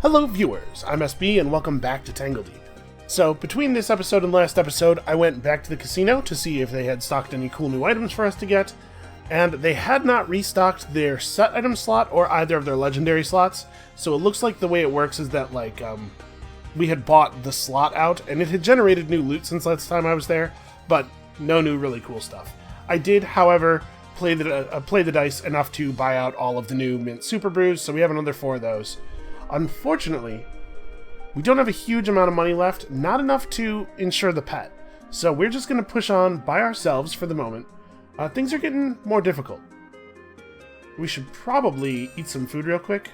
Hello viewers, I'm SB and welcome back to Tangledeep. So, between this episode and last episode, I went back to the casino to see if they had stocked any cool new items for us to get, and they had not restocked their set item slot or either of their legendary slots, so it looks like the way it works is that, we had bought the slot out, and it had generated new loot since last time I was there, but no new really cool stuff. I did, however, play the dice enough to buy out all of the new Mint Super Brews, so we have another 4 of those. Unfortunately, we don't have a huge amount of money left, not enough to insure the pet. So we're just going to push on by ourselves for the moment. Things are getting more difficult. We should probably eat some food real quick.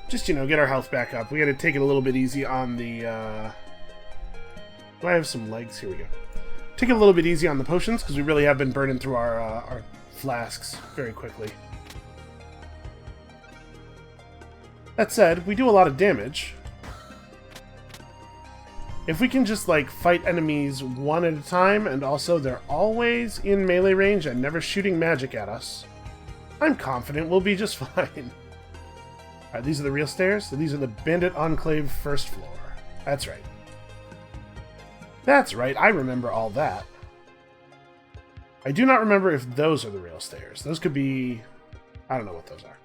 Just, get our health back up. We got to take it a little bit easy on the... Do I have some legs? Here we go. Take it a little bit easy on the potions, because we really have been burning through our flasks very quickly. That said, we do a lot of damage. If we can just, fight enemies one at a time, and also they're always in melee range and never shooting magic at us, I'm confident we'll be just fine. Alright, these are the real stairs. So these are the Bandit Enclave first floor. That's right. That's right, I remember all that. I do not remember if those are the real stairs. Those could be... I don't know what those are.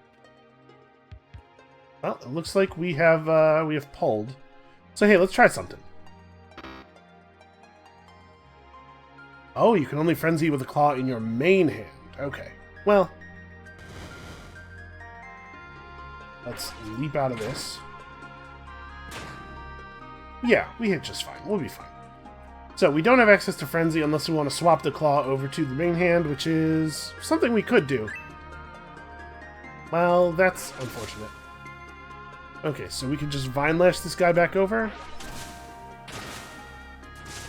Well, it looks like we have pulled. So hey, let's try something. Oh, you can only frenzy with a claw in your main hand. Okay. Well, let's leap out of this. Yeah, we hit just fine. We'll be fine. So we don't have access to frenzy unless we want to swap the claw over to the main hand, which is something we could do. Well, that's unfortunate. Okay, so we can just Vine Lash this guy back over. A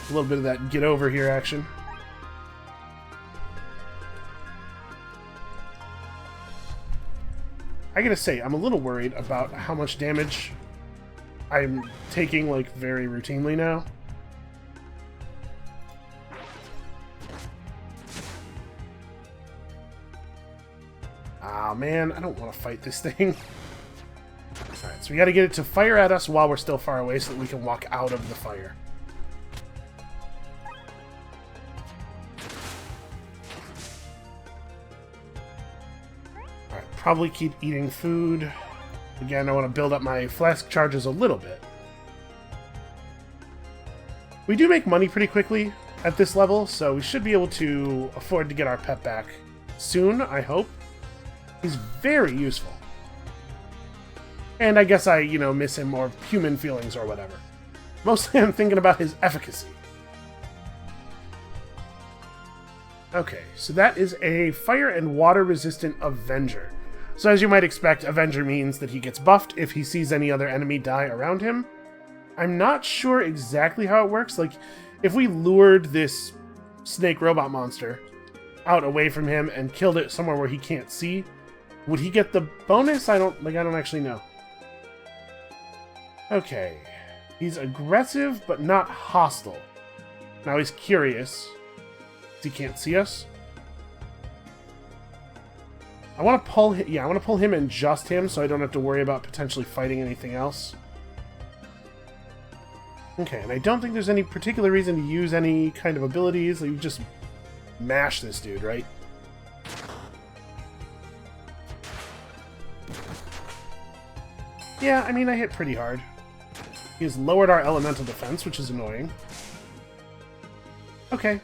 little bit of that get over here action. I gotta say, I'm a little worried about how much damage I'm taking, very routinely now. Ah, man, I don't want to fight this thing. Alright, so we gotta get it to fire at us while we're still far away so that we can walk out of the fire. Alright, probably keep eating food. Again, I want to build up my flask charges a little bit. We do make money pretty quickly at this level, so we should be able to afford to get our pet back soon, I hope. He's very useful. And I guess I, miss him more human feelings or whatever. Mostly I'm thinking about his efficacy. Okay, so that is a fire and water resistant Avenger. So as you might expect, Avenger means that he gets buffed if he sees any other enemy die around him. I'm not sure exactly how it works. If we lured this snake robot monster out away from him and killed it somewhere where he can't see, would he get the bonus? I don't actually know. Okay. He's aggressive, but not hostile. Now he's curious. He can't see us. I want to pull him. Yeah, I want to pull him and just him, so I don't have to worry about potentially fighting anything else. Okay, and I don't think there's any particular reason to use any kind of abilities. You just mash this dude, right? Yeah, I mean, I hit pretty hard. He has lowered our elemental defense, which is annoying. Okay.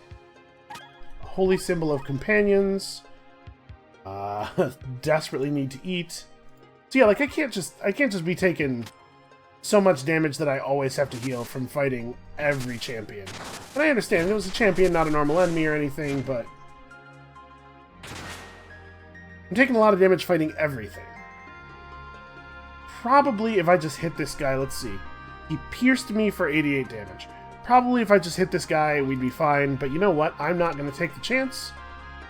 Holy symbol of companions. Desperately need to eat. So yeah, I can't just be taking so much damage that I always have to heal from fighting every champion. And I understand it was a champion, not a normal enemy or anything, but I'm taking a lot of damage fighting everything. Probably if I just hit this guy, let's see. He pierced me for 88 damage. Probably if I just hit this guy, we'd be fine. But you know what? I'm not going to take the chance.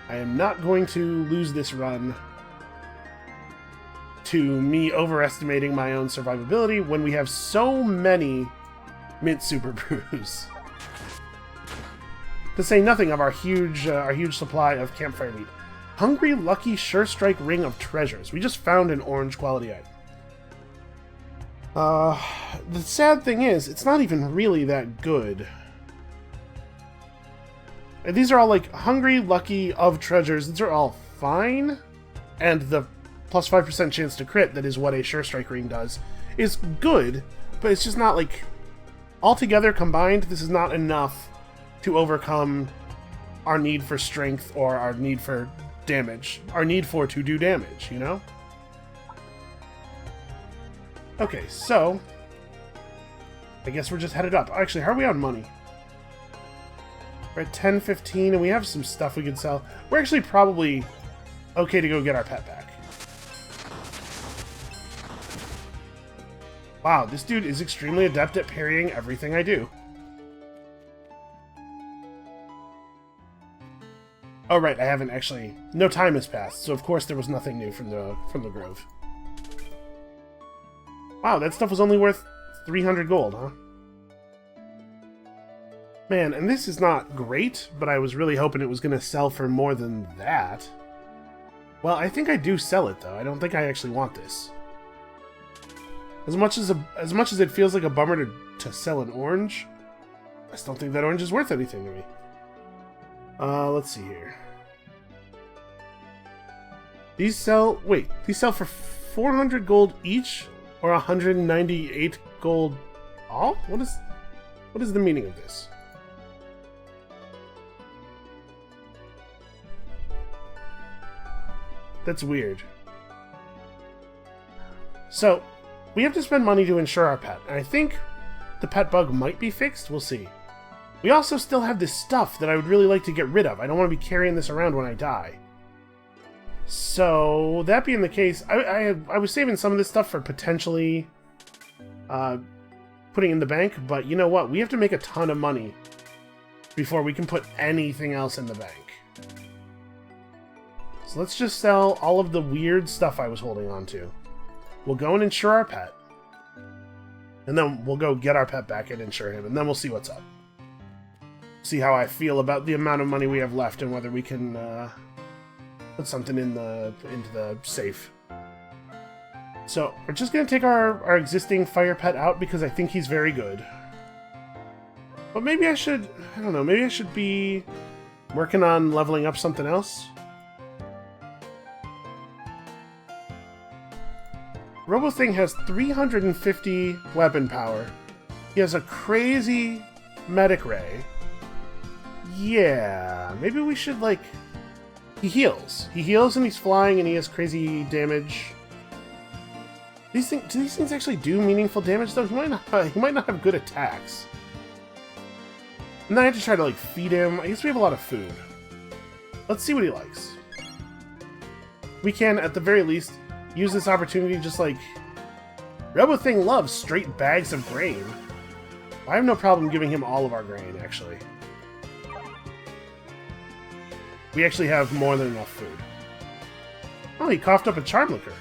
I am not going to lose this run to me overestimating my own survivability when we have so many Mint Super Brews. To say nothing of our huge supply of campfire meat. Hungry Lucky Sure Strike Ring of Treasures. We just found an orange quality item. The sad thing is, it's not even really that good. And these are all like Hungry Lucky of Treasures. These are all fine. And the plus 5% chance to crit, that is what a Sure Strike Ring does, is good, but it's just not like... Altogether combined, this is not enough to overcome our need for strength or our need for damage. Our need for to do damage, you know? Okay, so... I guess we're just headed up. Actually, how are we on money? We're at 10.15, and we have some stuff we could sell. We're actually probably okay to go get our pet back. Wow, this dude is extremely adept at parrying everything I do. Oh right, I haven't actually... No time has passed, so of course there was nothing new from the grove. Wow, that stuff was only worth 300 gold, huh? Man, and this is not great, but I was really hoping it was going to sell for more than that. Well, I think I do sell it, though. I don't think I actually want this. As much as it feels like a bummer to sell an orange, I still think that orange is worth anything to me. Let's see here. These sell... Wait, these sell for 400 gold each? Or 198 gold all? What is the meaning of this? That's weird. So, we have to spend money to insure our pet, and I think the pet bug might be fixed. We'll see. We also still have this stuff that I would really like to get rid of. I don't want to be carrying this around when I die. So, that being the case, I was saving some of this stuff for potentially putting in the bank, but you know what? We have to make a ton of money before we can put anything else in the bank. So let's just sell all of the weird stuff I was holding on to. We'll go and insure our pet. And then we'll go get our pet back and insure him, and then we'll see what's up. See how I feel about the amount of money we have left and whether we can put something into the safe. So, we're just going to take our existing fire pet out because I think he's very good. But maybe I should, I don't know, maybe I should be working on leveling up something else. Robo-Thing has 350 weapon power. He has a crazy medic ray. Yeah, maybe we should, like... He heals. He heals and he's flying and he has crazy damage. Do these things actually do meaningful damage, though? He might not have good attacks. And then I have to try to, like, feed him. I guess we have a lot of food. Let's see what he likes. We can, at the very least, use this opportunity just like... Robo-Thing loves straight bags of grain. I have no problem giving him all of our grain, actually. We actually have more than enough food. Oh, he coughed up a charm liquor.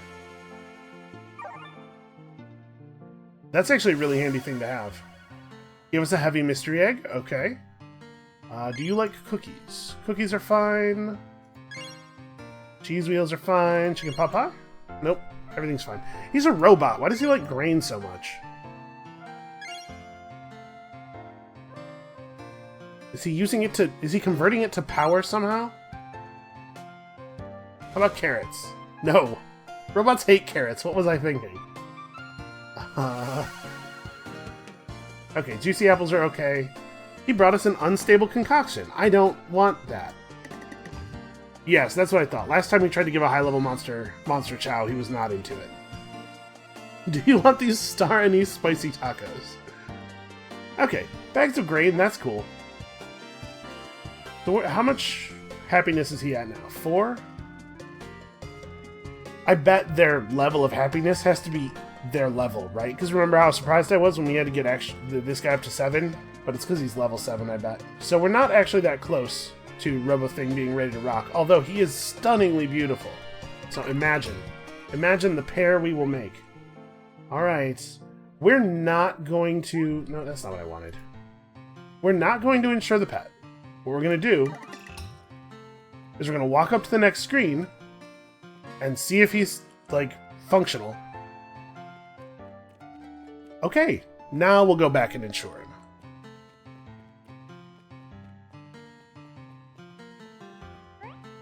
That's actually a really handy thing to have. Give us a heavy mystery egg. Okay. Do you like cookies? Cookies are fine. Cheese wheels are fine. Chicken pot pie? Nope. Everything's fine. He's a robot. Why does he like grain so much? Is he using it to... Is he converting it to power somehow? How about carrots? No. Robots hate carrots. What was I thinking? Okay, juicy apples are okay. He brought us an unstable concoction. I don't want that. Yes, that's what I thought. Last time we tried to give a high-level monster chow, he was not into it. Do you want these star anise spicy tacos? Okay, bags of grain, that's cool. So how much happiness is he at now? 4? I bet their level of happiness has to be their level, right? Because remember how surprised I was when we had to get this guy up to 7? But it's because he's level 7, I bet. So we're not actually that close to Robo-Thing being ready to rock, although he is stunningly beautiful. So imagine the pair we will make. Alright, we're not going to... No, that's not what I wanted. We're not going to insure the pet. What we're going to do is we're going to walk up to the next screen and see if he's, like, functional. Okay, now we'll go back and insure him.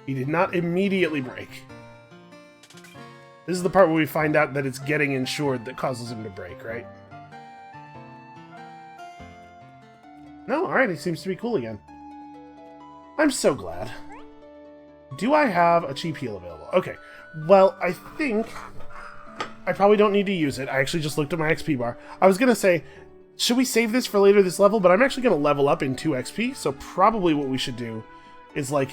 He did not immediately break. This is the part where we find out that it's getting insured that causes him to break, right? No, alright, he seems to be cool again. I'm so glad. Do I have a cheap heal available? Okay, well, I think I probably don't need to use it. I actually just looked at my XP bar. I was going to say, should we save this for later this level? But I'm actually going to level up in 2 XP, so probably what we should do is, like,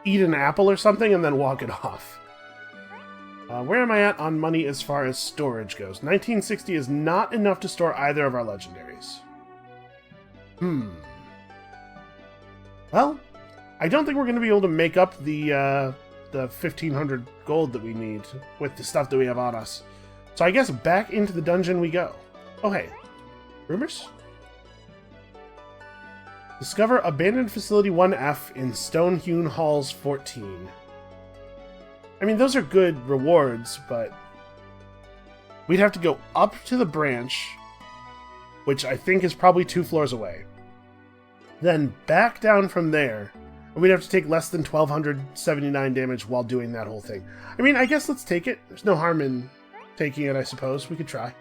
eat an apple or something and then walk it off. Where am I at on money as far as storage goes? 1960 is not enough to store either of our legendaries. Well, I don't think we're going to be able to make up the 1,500 gold that we need with the stuff that we have on us. So I guess back into the dungeon we go. Oh, hey. Rumors? Discover Abandoned Facility 1F in Stonehewn Halls 14. I mean, those are good rewards, but we'd have to go up to the branch, which I think is probably 2 floors away. Then back down from there, and we'd have to take less than 1,279 damage while doing that whole thing. I mean, I guess let's take it. There's no harm in taking it, I suppose. We could try.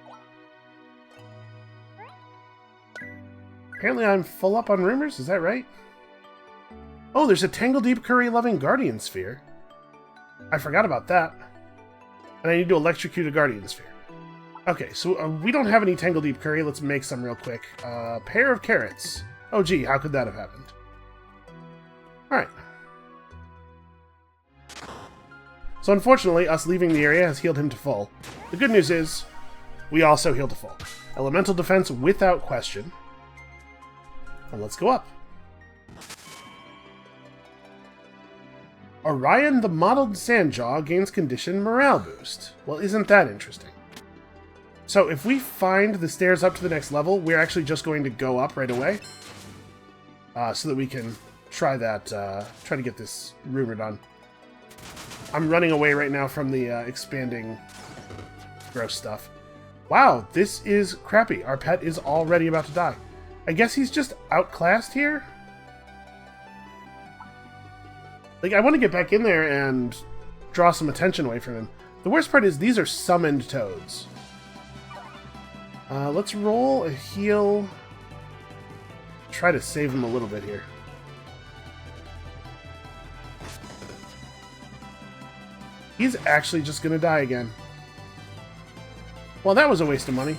Apparently I'm full up on rumors, is that right? Oh, there's a Tangledeep curry-loving Guardian Sphere. I forgot about that. And I need to electrocute a Guardian Sphere. Okay, so we don't have any Tangledeep curry. Let's make some real quick. Pair of carrots. Oh, gee, how could that have happened? Alright. So unfortunately, us leaving the area has healed him to full. The good news is, we also healed to full. Elemental defense without question. And let's go up. Orion the Mottled Sandjaw gains condition morale boost. Well, isn't that interesting? So if we find the stairs up to the next level, we're actually just going to go up right away. So that we can try that, try to get this rumor done. I'm running away right now from the expanding gross stuff. Wow, this is crappy. Our pet is already about to die. I guess he's just outclassed here? Like, I want to get back in there and draw some attention away from him. The worst part is these are summoned toads. Let's roll a heal. Try to save him a little bit here. He's actually just going to die again. Well, that was a waste of money.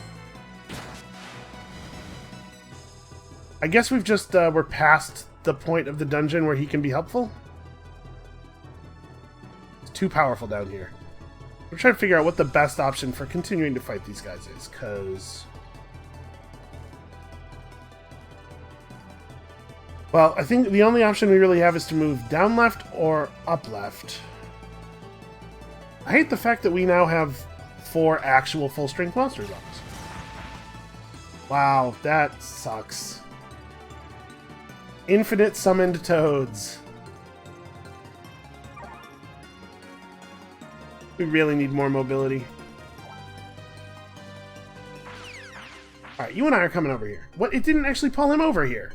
I guess we've just, we're past the point of the dungeon where he can be helpful. It's too powerful down here. We're trying to figure out what the best option for continuing to fight these guys is, because... well, I think the only option we really have is to move down left or up left. I hate the fact that we now have 4 actual full-strength monsters on us. Wow, that sucks. Infinite summoned toads. We really need more mobility. Alright, you and I are coming over here. What? It didn't actually pull him over here.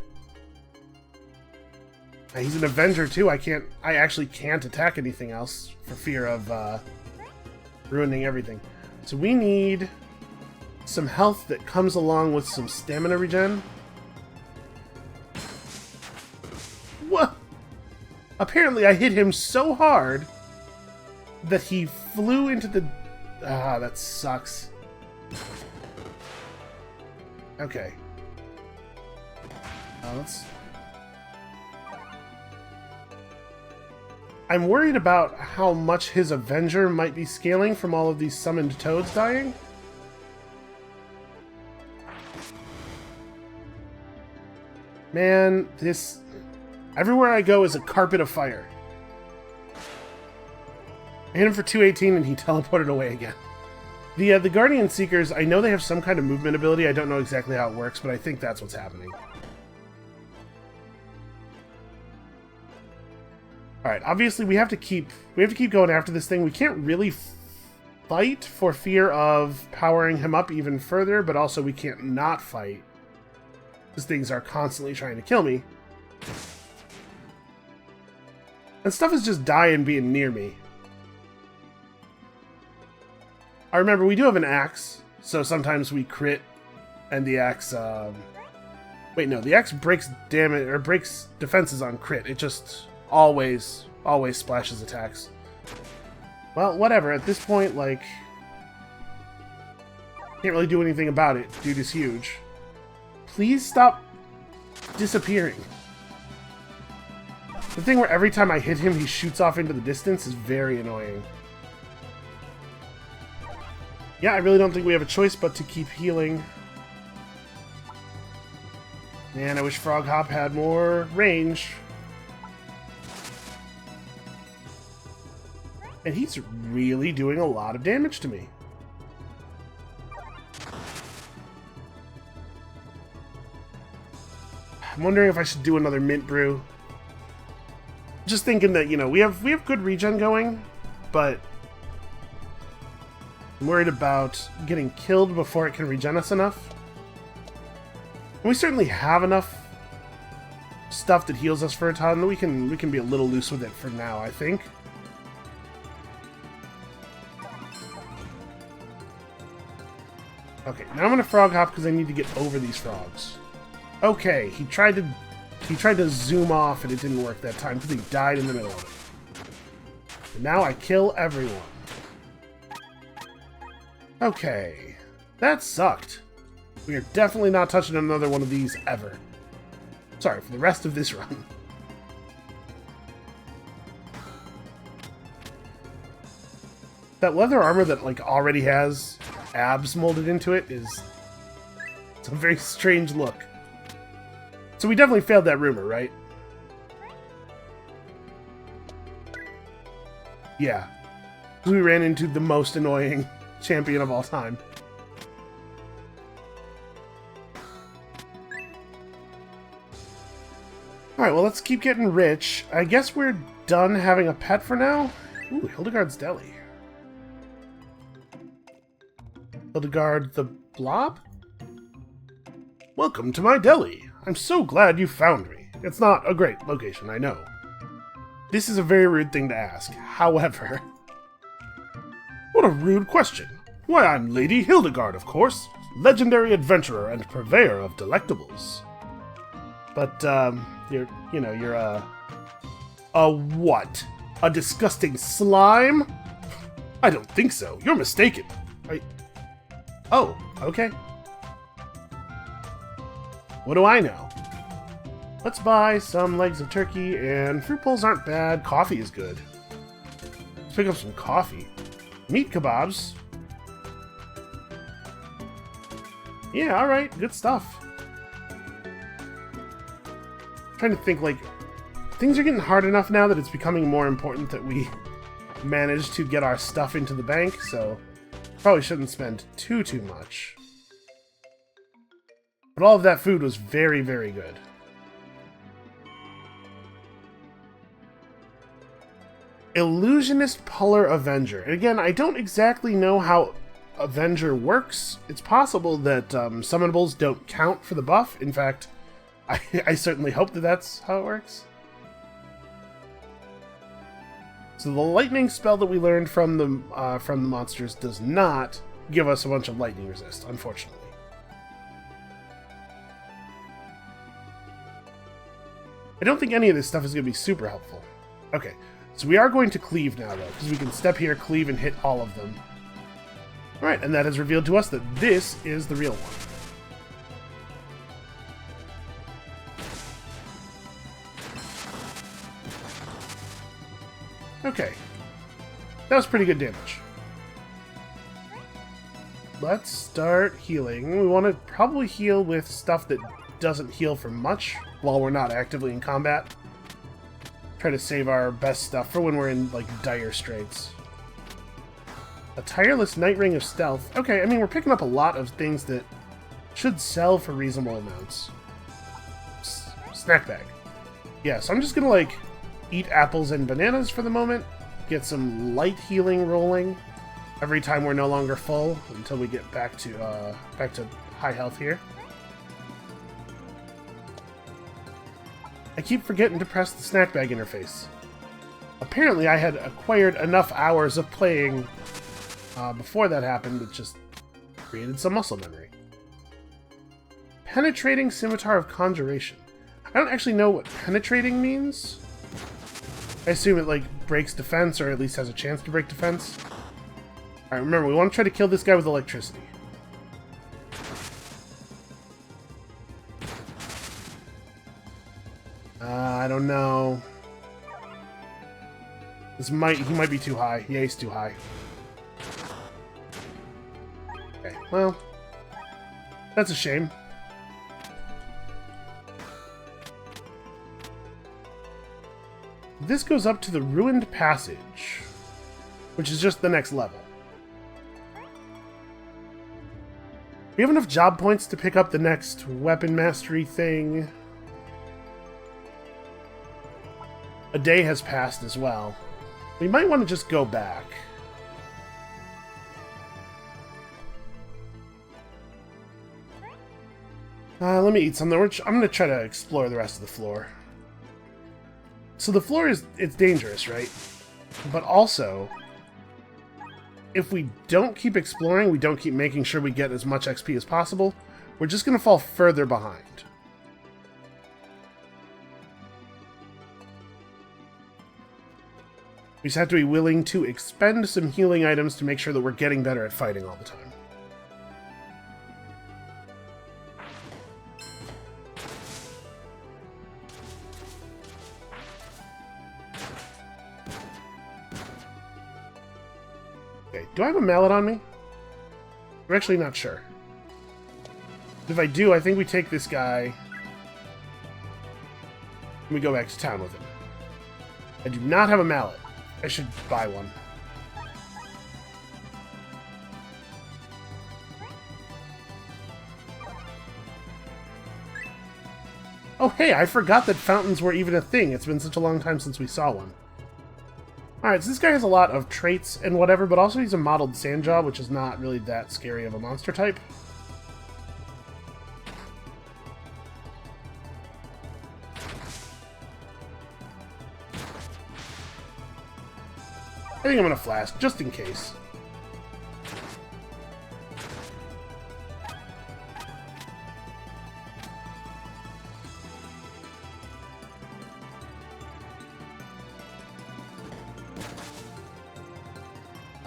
He's an Avenger too. I actually can't attack anything else for fear of ruining everything. So we need some health that comes along with some stamina regen. What? Apparently I hit him so hard that he flew into the... ah, that sucks. Okay. Let's... I'm worried about how much his Avenger might be scaling from all of these summoned toads dying. Man, this... everywhere I go is a carpet of fire. I hit him for 218 and he teleported away again. The Guardian Seekers, I know they have some kind of movement ability. I don't know exactly how it works, but I think that's what's happening. Alright, obviously we have to keep going after this thing. We can't really fight for fear of powering him up even further, but also we can't not fight. These things are constantly trying to kill me. And stuff is just dying being near me. I remember we do have an axe, so sometimes we crit, and the axe, wait, no, the axe breaks damage, or breaks defenses on crit. It just always splashes attacks. Well, whatever, at this point, like, can't really do anything about it. Dude is huge. Please stop disappearing. The thing where every time I hit him, he shoots off into the distance is very annoying. Yeah, I really don't think we have a choice but to keep healing. Man, I wish Frog Hop had more range. And he's really doing a lot of damage to me. I'm wondering if I should do another mint brew. Just thinking that, you know, we have good regen going, but I'm worried about getting killed before it can regen us enough. And we certainly have enough stuff that heals us for a ton. We can be a little loose with it for now, I think. Okay, now I'm gonna frog hop because I need to get over these frogs. Okay, he tried to zoom off and it didn't work that time because he died in the middle of it. And now I kill everyone. Okay, that sucked. We are definitely not touching another one of these ever. Sorry, for the rest of this run. That leather armor that like already has abs molded into it it's a very strange look. So we definitely failed that rumor, right? Yeah. We ran into the most annoying champion of all time. Alright, well, let's keep getting rich. I guess we're done having a pet for now. Ooh, Hildegard's Deli. Hildegard the Blob? Welcome to my deli. I'm so glad you found me. It's not a great location, I know. This is a very rude thing to ask. However... What a rude question. Why, I'm Lady Hildegard, of course. Legendary adventurer and purveyor of delectables. But, you're a what? A disgusting slime? I don't think so. You're mistaken. Oh, okay. What do I know? Let's buy some legs of turkey, and fruit bowls aren't bad. Coffee is good. Let's pick up some coffee. Meat kebabs. Yeah, alright. Good stuff. I'm trying to think, like, things are getting hard enough now that it's becoming more important that we manage to get our stuff into the bank, so probably shouldn't spend too much. But all of that food was very, very good. Illusionist Puller Avenger. And again, I don't exactly know how Avenger works. It's possible that summonables don't count for the buff. In fact, I certainly hope that that's how it works. So the lightning spell that we learned from the monsters does not give us a bunch of lightning resist, unfortunately. I don't think any of this stuff is going to be super helpful. Okay, so we are going to cleave now, though, because we can step here, cleave, and hit all of them. Alright, and that has revealed to us that this is the real one. Okay. That was pretty good damage. Let's start healing. We want to probably heal with stuff that doesn't heal for much while we're not actively in combat. Try to save our best stuff for when we're in, like, dire straits. A tireless night ring of stealth. Okay, I mean, we're picking up a lot of things that should sell for reasonable amounts. Snack bag. Yeah, so I'm just gonna, like, eat apples and bananas for the moment. Get some light healing rolling every time we're no longer full until we get back to high health here. I keep forgetting to press the snack bag interface. Apparently I had acquired enough hours of playing before that happened, it just created some muscle memory. Penetrating Scimitar of Conjuration. I don't actually know what penetrating means. I assume it, like, breaks defense, or at least has a chance to break defense. Alright, remember, we want to try to kill this guy with electricity. I don't know. He might be too high. Yeah, he's too high. Okay, well, that's a shame. This goes up to the Ruined Passage, which is just the next level. We have enough job points to pick up the next weapon mastery thing. A day has passed as well. We might want to just go back. Let me eat something. I'm going to try to explore the rest of the floor. So the floor it's dangerous, right? But also, if we don't keep exploring, we don't keep making sure we get as much XP as possible, we're just going to fall further behind. We just have to be willing to expend some healing items to make sure that we're getting better at fighting all the time. Okay, do I have a mallet on me? I'm actually not sure. If I do, I think we take this guy and we go back to town with him. I do not have a mallet. I should buy one. Oh hey, I forgot that fountains were even a thing. It's been such a long time since we saw one. Alright, so this guy has a lot of traits and whatever, but also he's a modeled sandjaw, which is not really that scary of a monster type. I think I'm gonna flask, just in case.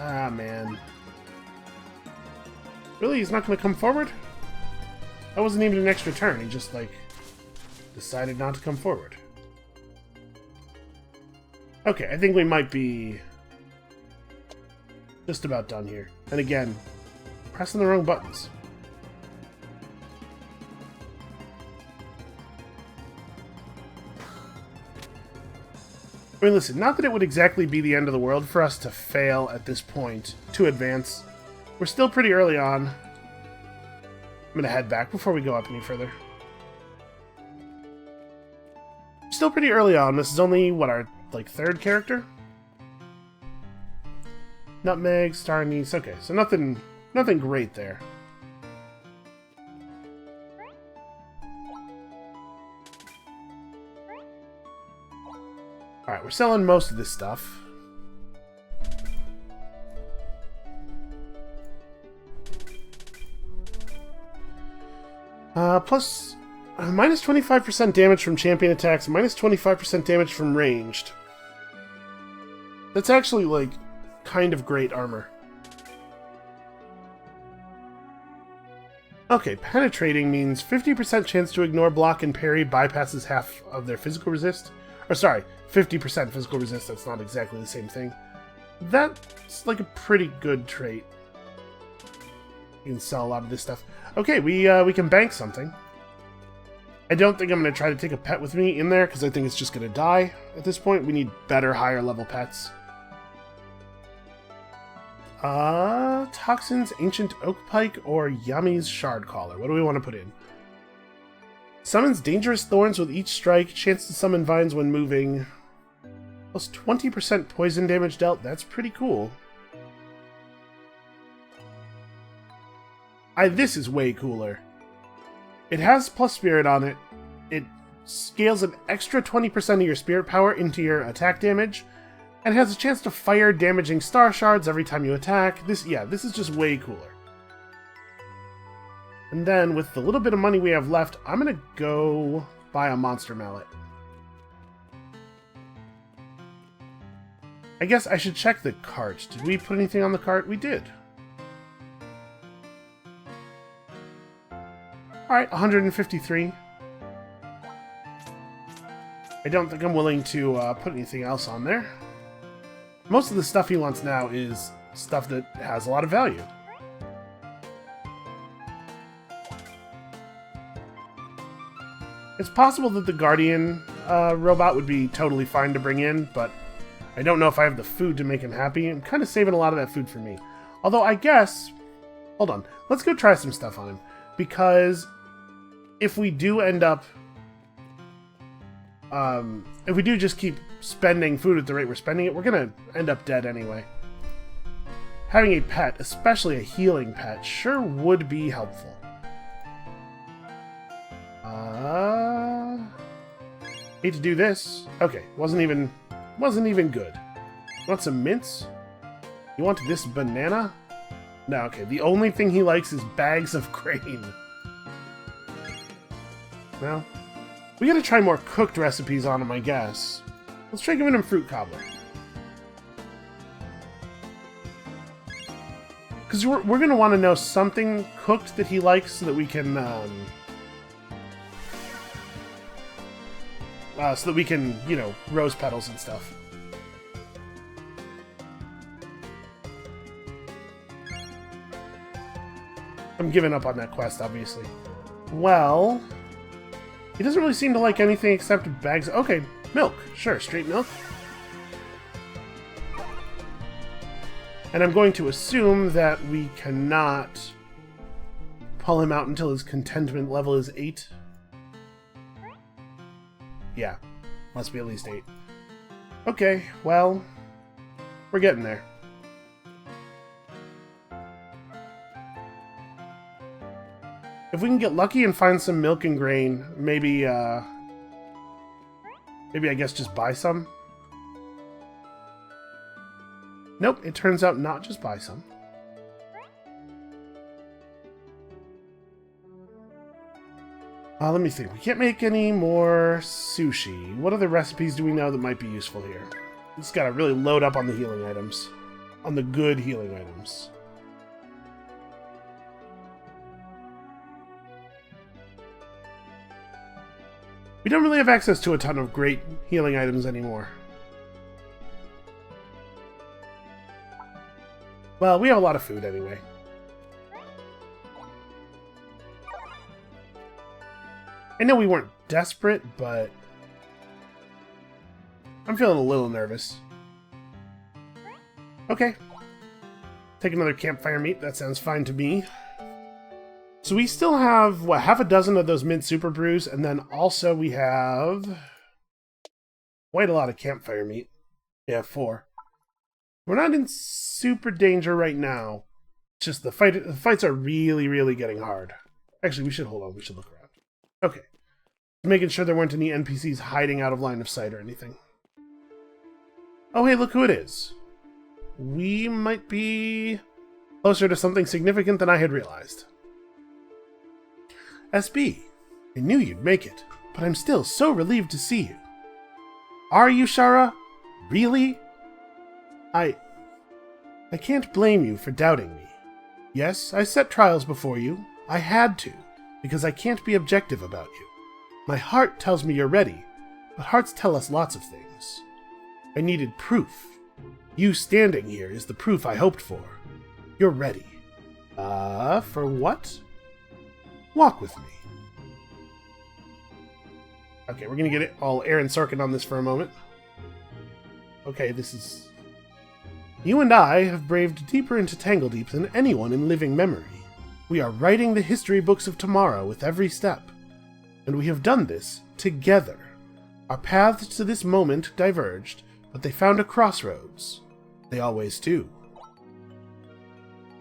Ah, man. Really? He's not gonna come forward? That wasn't even an extra turn. He just, like, decided not to come forward. Okay, I think we might be just about done here. And again, pressing the wrong buttons. I mean, listen, not that it would exactly be the end of the world for us to fail at this point to advance. We're still pretty early on. I'm gonna head back before we go up any further. Still pretty early on. This is only, what, our, like, third character? Nutmeg, star anise. Okay, so nothing great there. Alright, we're selling most of this stuff. Plus, minus 25% damage from champion attacks, minus 25% damage from ranged. That's actually, like, kind of great armor. Okay, penetrating means 50% chance to ignore, block, and parry bypasses half of their physical resist. Or sorry, 50% physical resist, that's not exactly the same thing. That's like a pretty good trait. You can sell a lot of this stuff. Okay, we can bank something. I don't think I'm going to try to take a pet with me in there, because I think it's just going to die at this point. We need better, higher level pets. Toxins, Ancient Oak Pike, or Yami's Shard Collar. What do we want to put in? Summons dangerous thorns with each strike. Chance to summon vines when moving. Plus 20% poison damage dealt. That's pretty cool. This is way cooler. It has plus spirit on it. It scales an extra 20% of your spirit power into your attack damage, and has a chance to fire damaging star shards every time you attack. This is just way cooler. And then, with the little bit of money we have left, I'm gonna go buy a monster mallet. I guess I should check the cart. Did we put anything on the cart? We did. Alright, 153. I don't think I'm willing to put anything else on there. Most of the stuff he wants now is stuff that has a lot of value. It's possible that the Guardian robot would be totally fine to bring in, but I don't know if I have the food to make him happy. I'm kind of saving a lot of that food for me. Although I guess... Hold on. Let's go try some stuff on him. Because if we do end up... if we do just keep spending food at the rate we're spending it, we're going to end up dead anyway. Having a pet, especially a healing pet, sure would be helpful. Hate to do this. Okay, wasn't even good. Want some mints? You want this banana? No, okay. The only thing he likes is bags of grain. No? We gotta try more cooked recipes on him, I guess. Let's try giving him fruit cobbler. Because we're gonna want to know something cooked that he likes so that we can, you know, rose petals and stuff. I'm giving up on that quest, obviously. Well, he doesn't really seem to like anything except bags. Okay, milk. Sure, straight milk. And I'm going to assume that we cannot pull him out until his contentment level is 8. Yeah, must be at least 8. Okay, well, we're getting there. If we can get lucky and find some milk and grain, maybe I guess just buy some? Nope, it turns out not just buy some. Let me think. We can't make any more sushi. What other recipes do we know that might be useful here? We just gotta really load up on the healing items. On the good healing items. We don't really have access to a ton of great healing items anymore. Well, we have a lot of food anyway. I know we weren't desperate, but I'm feeling a little nervous. Okay. Take another campfire meat. That sounds fine to me. So we still have, what, half a dozen of those mint super brews, and then also we have quite a lot of campfire meat. Yeah, 4. We're not in super danger right now. It's just the fights are really, really getting hard. Actually, we should hold on. We should look around. Okay. Making sure there weren't any NPCs hiding out of line of sight or anything. Oh, hey, look who it is. We might be closer to something significant than I had realized. SB, I knew you'd make it, but I'm still so relieved to see you. Are you, Shara? Really? I can't blame you for doubting me. Yes, I set trials before you. I had to, because I can't be objective about you. My heart tells me you're ready, but hearts tell us lots of things. I needed proof. You standing here is the proof I hoped for. You're ready. For what? Walk with me. Okay, we're gonna get it all Aaron Sorkin on this for a moment. Okay, this is... You and I have braved deeper into Tangledeep than anyone in living memory. We are writing the history books of tomorrow with every step. And we have done this together. Our paths to this moment diverged, but they found a crossroads. They always do.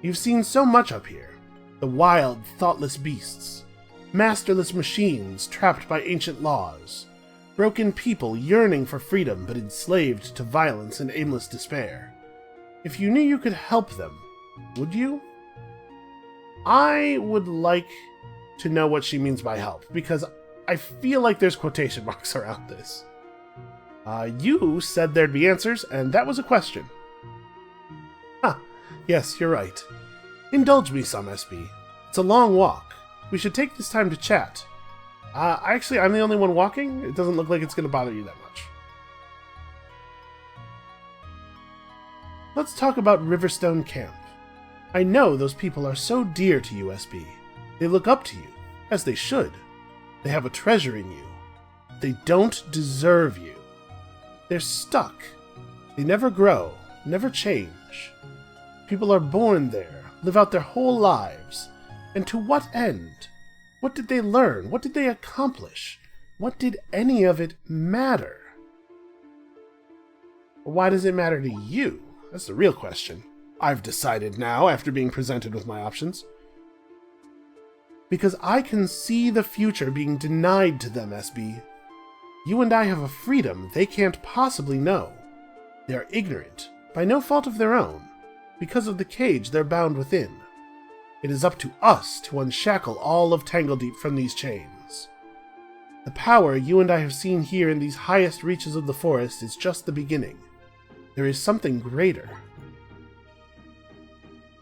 You've seen so much up here. The wild, thoughtless beasts. Masterless machines trapped by ancient laws. Broken people yearning for freedom but enslaved to violence and aimless despair. If you knew you could help them, would you? I would like to know what she means by help, because I feel like there's quotation marks around this. You said there'd be answers, and that was a question. Yes, you're right. Indulge me some, SB. It's a long walk. We should take this time to chat. Actually, I'm the only one walking. It doesn't look like it's going to bother you that much. Let's talk about Riverstone Camp. I know those people are so dear to you, SB. They look up to you, as they should. They have a treasure in you. They don't deserve you. They're stuck. They never grow, never change. People are born there, live out their whole lives. And to what end? What did they learn? What did they accomplish? What did any of it matter? Why does it matter to you? That's the real question. I've decided now, after being presented with my options. Because I can see the future being denied to them, SB. You and I have a freedom they can't possibly know. They are ignorant, by no fault of their own, because of the cage they're bound within. It is up to us to unshackle all of Tangledeep from these chains. The power you and I have seen here in these highest reaches of the forest is just the beginning. There is something greater.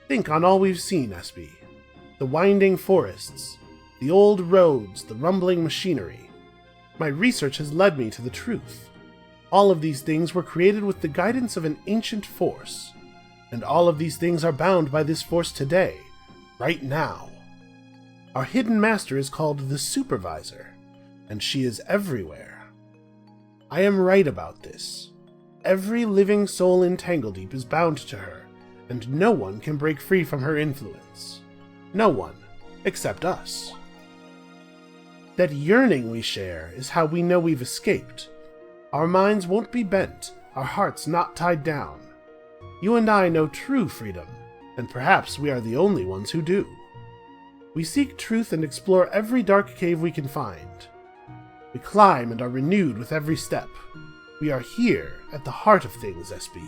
Think on all we've seen, SB. The winding forests, the old roads, the rumbling machinery. My research has led me to the truth. All of these things were created with the guidance of an ancient force. And all of these things are bound by this force today, right now. Our hidden master is called the Supervisor, and she is everywhere. I am right about this. Every living soul in Tangledeep is bound to her, and no one can break free from her influence. No one, except us. That yearning we share is how we know we've escaped. Our minds won't be bent, our hearts not tied down. You and I know true freedom, and perhaps we are the only ones who do. We seek truth and explore every dark cave we can find. We climb and are renewed with every step. We are here at the heart of things, SB.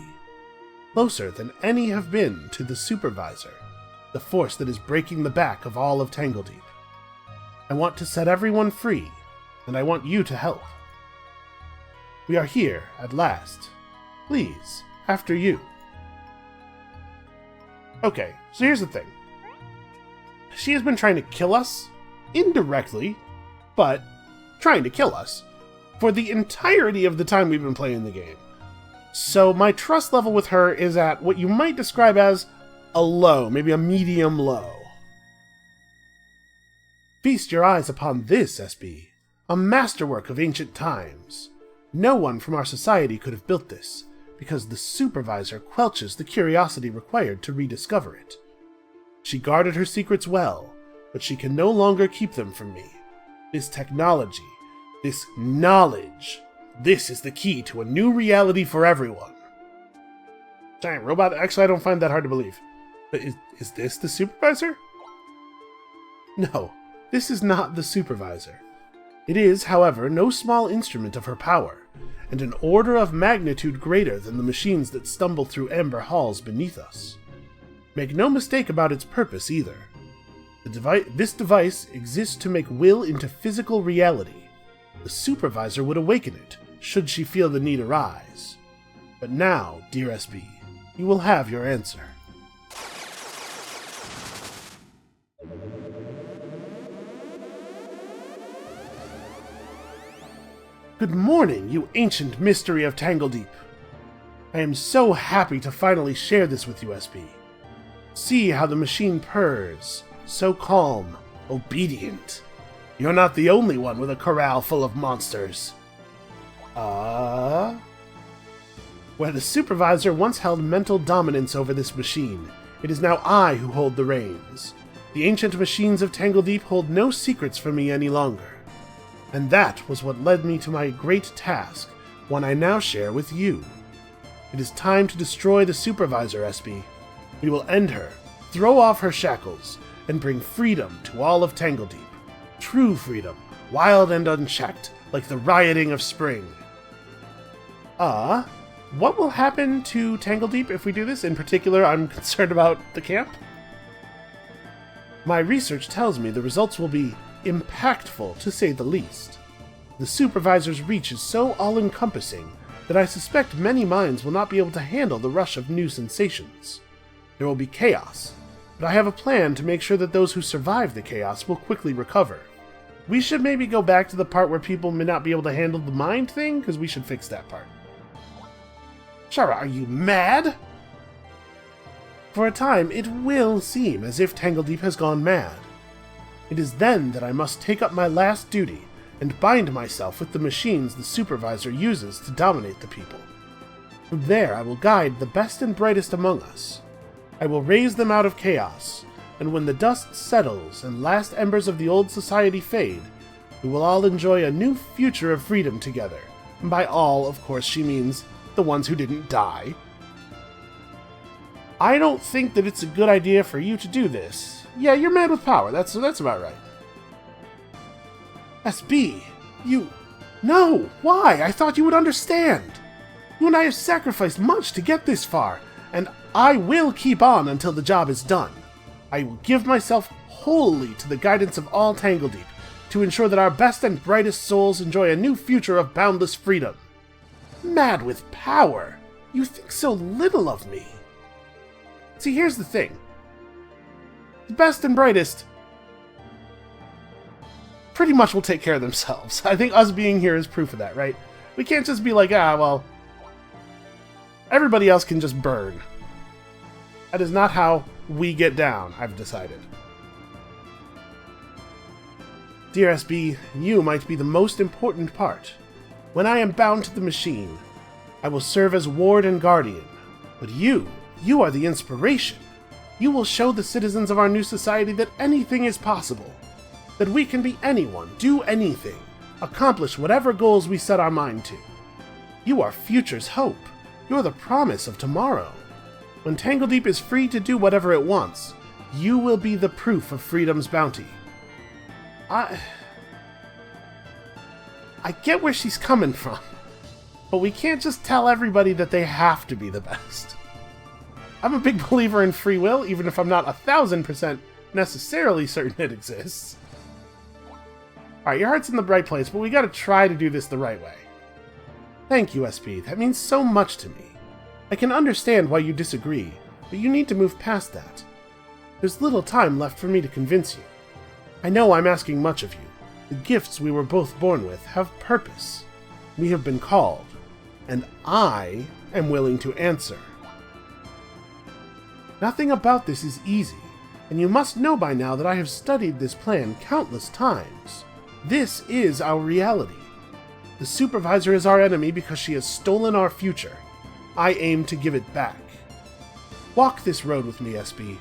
Closer than any have been to the Supervisor, the force that is breaking the back of all of Tangledeep. I want to set everyone free, and I want you to help. We are here, at last. Please, after you. Okay, so here's the thing. She has been trying to kill us, indirectly, but trying to kill us, for the entirety of the time we've been playing the game. So my trust level with her is at what you might describe as a low, maybe a medium low. Feast your eyes upon this, SB, a masterwork of ancient times. No one from our society could have built this, because the Supervisor quelches the curiosity required to rediscover it. She guarded her secrets well, but she can no longer keep them from me. This technology, this knowledge, this is the key to a new reality for everyone. Giant robot? Actually, I don't find that hard to believe. But is this the Supervisor? No, this is not the Supervisor. It is, however, no small instrument of her power, and an order of magnitude greater than the machines that stumble through amber halls beneath us. Make no mistake about its purpose either. This device exists to make will into physical reality. The Supervisor would awaken it, should she feel the need arise. But now, dear SB, you will have your answer. Good morning, you ancient mystery of Tangledeep. I am so happy to finally share this with you, SB. See how the machine purrs, so calm, obedient. You're not the only one with a corral full of monsters. Where the Supervisor once held mental dominance over this machine, it is now I who hold the reins. The ancient machines of Tangledeep hold no secrets from me any longer. And that was what led me to my great task, one I now share with you. It is time to destroy the Supervisor, SB. We will end her, throw off her shackles, and bring freedom to all of Tangledeep. True freedom, wild and unchecked, like the rioting of spring. What will happen to Tangledeep if we do this? In particular, I'm concerned about the camp. My research tells me the results will be impactful, to say the least. The Supervisor's reach is so all-encompassing that I suspect many minds will not be able to handle the rush of new sensations. There will be chaos, but I have a plan to make sure that those who survive the chaos will quickly recover. We should maybe go back to the part where people may not be able to handle the mind thing, because we should fix that part. Shara, are you mad? For a time, it will seem as if Tangledeep has gone mad. It is then that I must take up my last duty and bind myself with the machines the Supervisor uses to dominate the people. From there, I will guide the best and brightest among us. I will raise them out of chaos, and when the dust settles and last embers of the old society fade, we will all enjoy a new future of freedom together. And by all, of course, she means the ones who didn't die. I don't think that it's a good idea for you to do this. Yeah, you're mad with power. That's about right. SB, you... No! Why? I thought you would understand! You and I have sacrificed much to get this far, and I will keep on until the job is done. I will give myself wholly to the guidance of all Tangledeep, to ensure that our best and brightest souls enjoy a new future of boundless freedom. Mad with power! You think so little of me! See, here's the thing. The best and brightest pretty much will take care of themselves. I think us being here is proof of that, right? We can't just be like, well, everybody else can just burn. That is not how we get down, I've decided. Dear SB, you might be the most important part. When I am bound to the machine, I will serve as ward and guardian. But you are the inspiration. You will show the citizens of our new society that anything is possible. That we can be anyone, do anything, accomplish whatever goals we set our mind to. You are future's hope. You're the promise of tomorrow. When Tangledeep is free to do whatever it wants, you will be the proof of freedom's bounty. I get where she's coming from, but we can't just tell everybody that they have to be the best. I'm a big believer in free will, even if I'm not 1000% necessarily certain it exists. Alright, your heart's in the right place, but we gotta try to do this the right way. Thank you, SP. That means so much to me. I can understand why you disagree, but you need to move past that. There's little time left for me to convince you. I know I'm asking much of you. The gifts we were both born with have purpose. We have been called, and I am willing to answer. Nothing about this is easy, and you must know by now that I have studied this plan countless times. This is our reality. The Supervisor is our enemy because she has stolen our future. I aim to give it back. Walk this road with me, SB.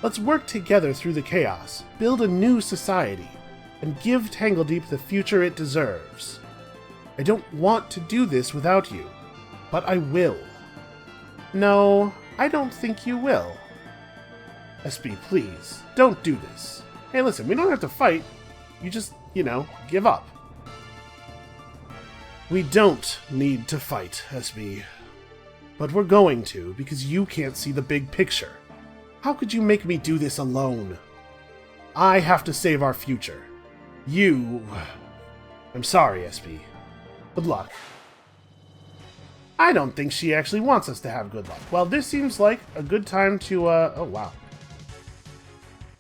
Let's work together through the chaos, build a new society, and give Tangledeep the future it deserves. I don't want to do this without you, but I will. No, I don't think you will. SB, please, don't do this. Hey, listen, we don't have to fight. You just, give up. We don't need to fight, SB. But we're going to, because you can't see the big picture. How could you make me do this alone? I have to save our future. I'm sorry, SB. Good luck. I don't think she actually wants us to have good luck. Well, this seems like a good time to, oh wow.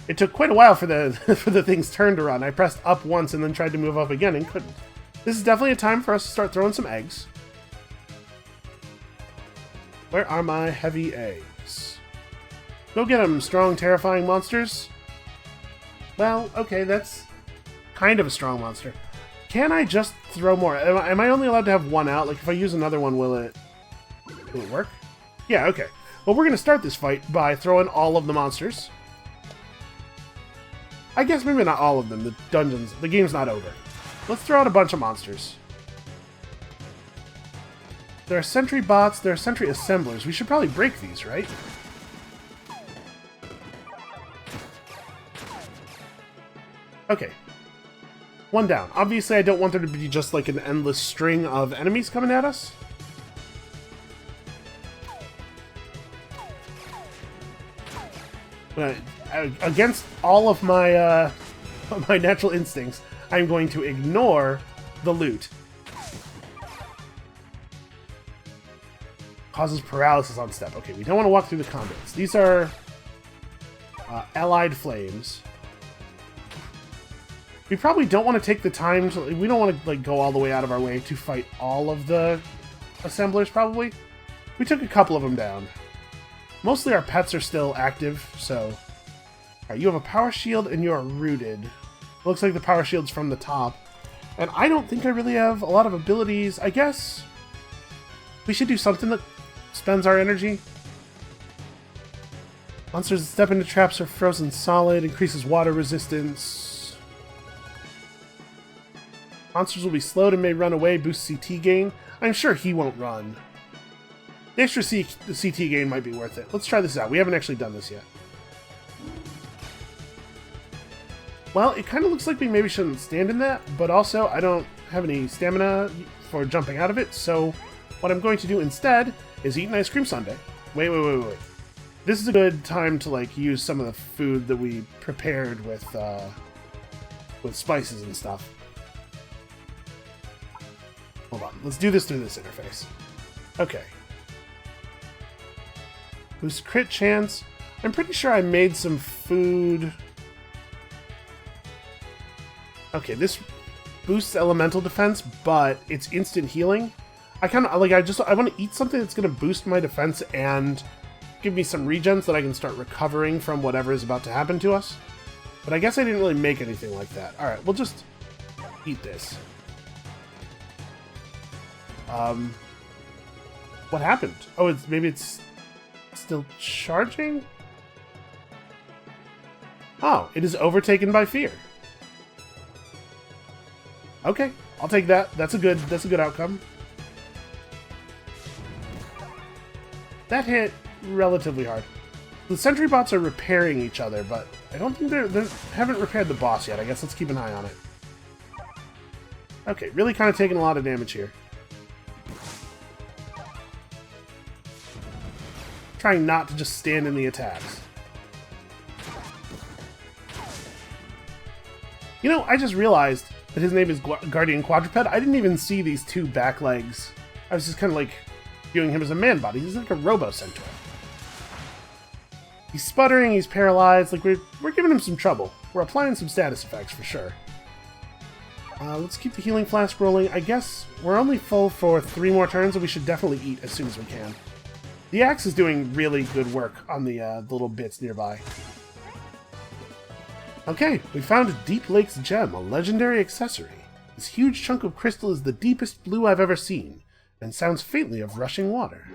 It took quite a while for the thing's turn to run. I pressed up once and then tried to move up again and couldn't. This is definitely a time for us to start throwing some eggs. Where are my heavy eggs? Go get them, strong, terrifying monsters. Well, okay, that's kind of a strong monster. Can I just throw more? Am I only allowed to have one out? Like, if I use another one, will it work? Yeah, okay. Well, we're going to start this fight by throwing all of the monsters. I guess maybe not all of them. The game's not over. Let's throw out a bunch of monsters. There are sentry bots, there are sentry assemblers. We should probably break these, right? Okay. One down. Obviously, I don't want there to be just like an endless string of enemies coming at us. But against all of my my natural instincts, I'm going to ignore the loot. Causes paralysis on step. Okay, we don't want to walk through the conduits. These are allied flames. We probably don't want to take the time to... We don't want to like go all the way out of our way to fight all of the assemblers, probably. We took a couple of them down. Mostly our pets are still active, so... Alright, you have a power shield and you're rooted. Looks like the power shield's from the top. And I don't think I really have a lot of abilities. I guess we should do something that spends our energy. Monsters that step into traps are frozen solid, increases water resistance. Monsters will be slowed and may run away, boosts CT gain. I'm sure he won't run. The extra CT gain might be worth it. Let's try this out. We haven't actually done this yet. Well, it kind of looks like we maybe shouldn't stand in that, but also I don't have any stamina for jumping out of it, so what I'm going to do instead is eat an ice cream sundae. Wait. This is a good time to like use some of the food that we prepared with spices and stuff. Hold on, let's do this through this interface. Okay. Boost crit chance. I'm pretty sure I made some food. Okay, this boosts elemental defense, but it's instant healing. I kind of like. I want to eat something that's going to boost my defense and give me some regens that I can start recovering from whatever is about to happen to us. But I guess I didn't really make anything like that. All right, we'll just eat this. What happened? Oh, maybe it's still charging. Oh, it is overtaken by fear. Okay, I'll take that. That's a good outcome. That hit relatively hard. The sentry bots are repairing each other, but I don't think they haven't repaired the boss yet. I guess let's keep an eye on it. Okay, really kind of taking a lot of damage here. Trying not to just stand in the attacks. You know, I just realized that his name is Guardian Quadruped. I didn't even see these two back legs. I was just kind of like viewing him as a man body. He's like a robo-centaur. He's sputtering, he's paralyzed. Like we're giving him some trouble. We're applying some status effects for sure. Let's keep the healing flask rolling. I guess we're only full for 3 more turns, and we should definitely eat as soon as we can. The axe is doing really good work on the little bits nearby. Okay, we found Deep Lake's gem, a legendary accessory. This huge chunk of crystal is the deepest blue I've ever seen, and sounds faintly of rushing water.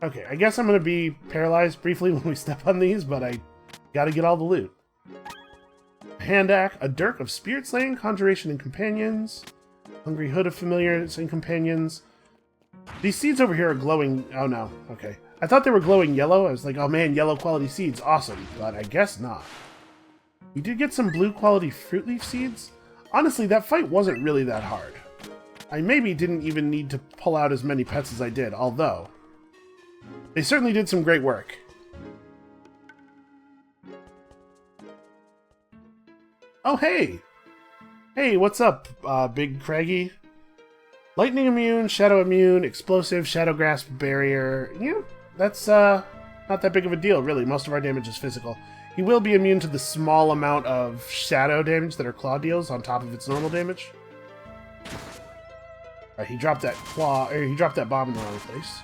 Okay, I guess I'm going to be paralyzed briefly when we step on these, but I gotta get all the loot. A hand axe, a dirk of spirit slaying, conjuration, and companions. Hungry hood of familiars and companions. These seeds over here are glowing... Oh no, okay. I thought they were glowing yellow. I was like, oh man, yellow quality seeds, awesome. But I guess not. We did get some blue quality fruit leaf seeds. Honestly, that fight wasn't really that hard. I maybe didn't even need to pull out as many pets as I did, although they certainly did some great work. Oh, hey! Hey, what's up, Big Craggy? Lightning immune, shadow immune, explosive, shadow grasp, barrier. Yeah, that's not that big of a deal, really. Most of our damage is physical. He will be immune to the small amount of shadow damage that our claw deals on top of its normal damage. Alright, he dropped that claw, or he dropped that bomb in the wrong place.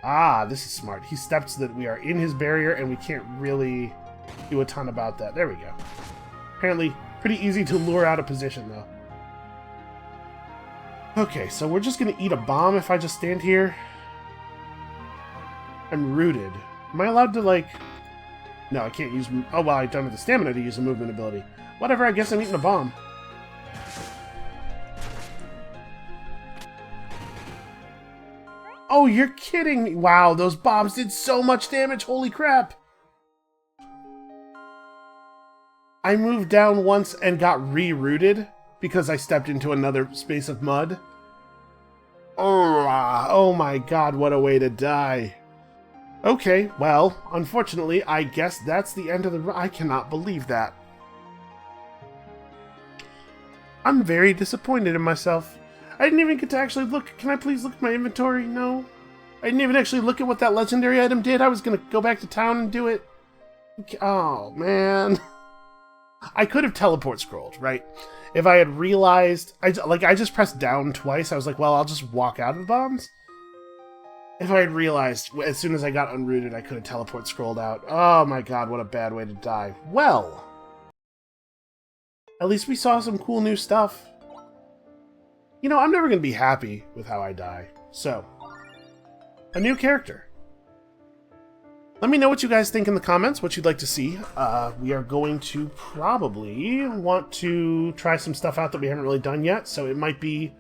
Ah, this is smart. He steps that we are in his barrier and we can't really do a ton about that. There we go. Apparently, pretty easy to lure out of position, though. Okay, so we're just gonna eat a bomb if I just stand here. I'm rooted. Am I allowed to, like... No, I can't use... Oh, well, I don't have the stamina to use a movement ability. Whatever, I guess I'm eating a bomb. Oh, you're kidding me. Wow, those bombs did so much damage. Holy crap. I moved down once and got rerouted because I stepped into another space of mud. Oh my god, what a way to die. Okay, well, unfortunately, I guess that's the end of the... I cannot believe that. I'm very disappointed in myself. I didn't even get to actually look. Can I please look at my inventory? No. I didn't even actually look at what that legendary item did. I was going to go back to town and do it. Oh, man. I could have teleport scrolled, right? If I had realized... I just pressed down twice. I was like, well, I'll just walk out of the bombs. If I had realized as soon as I got unrooted, I could have teleport scrolled out. Oh my god, what a bad way to die. Well, at least we saw some cool new stuff. You know, I'm never going to be happy with how I die. So, a new character. Let me know what you guys think in the comments, what you'd like to see. We are going to probably want to try some stuff out that we haven't really done yet. So it might be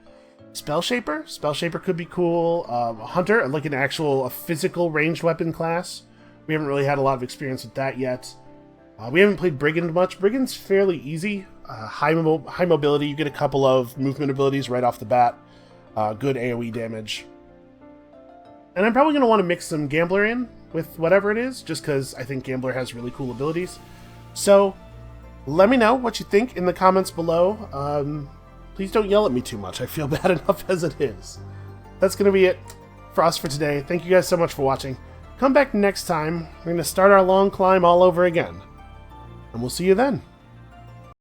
Spell Shaper. Spell Shaper could be cool. Hunter, like a physical ranged weapon class. We haven't really had a lot of experience with that yet. We haven't played Brigand much. Brigand's fairly easy. High mobility, you get a couple of movement abilities right off the bat. Good AoE damage. And I'm probably going to want to mix some Gambler in with whatever it is, just because I think Gambler has really cool abilities. So, let me know what you think in the comments below. Please don't yell at me too much. I feel bad enough as it is. That's going to be it for us for today. Thank you guys so much for watching. Come back next time. We're going to start our long climb all over again. And we'll see you then.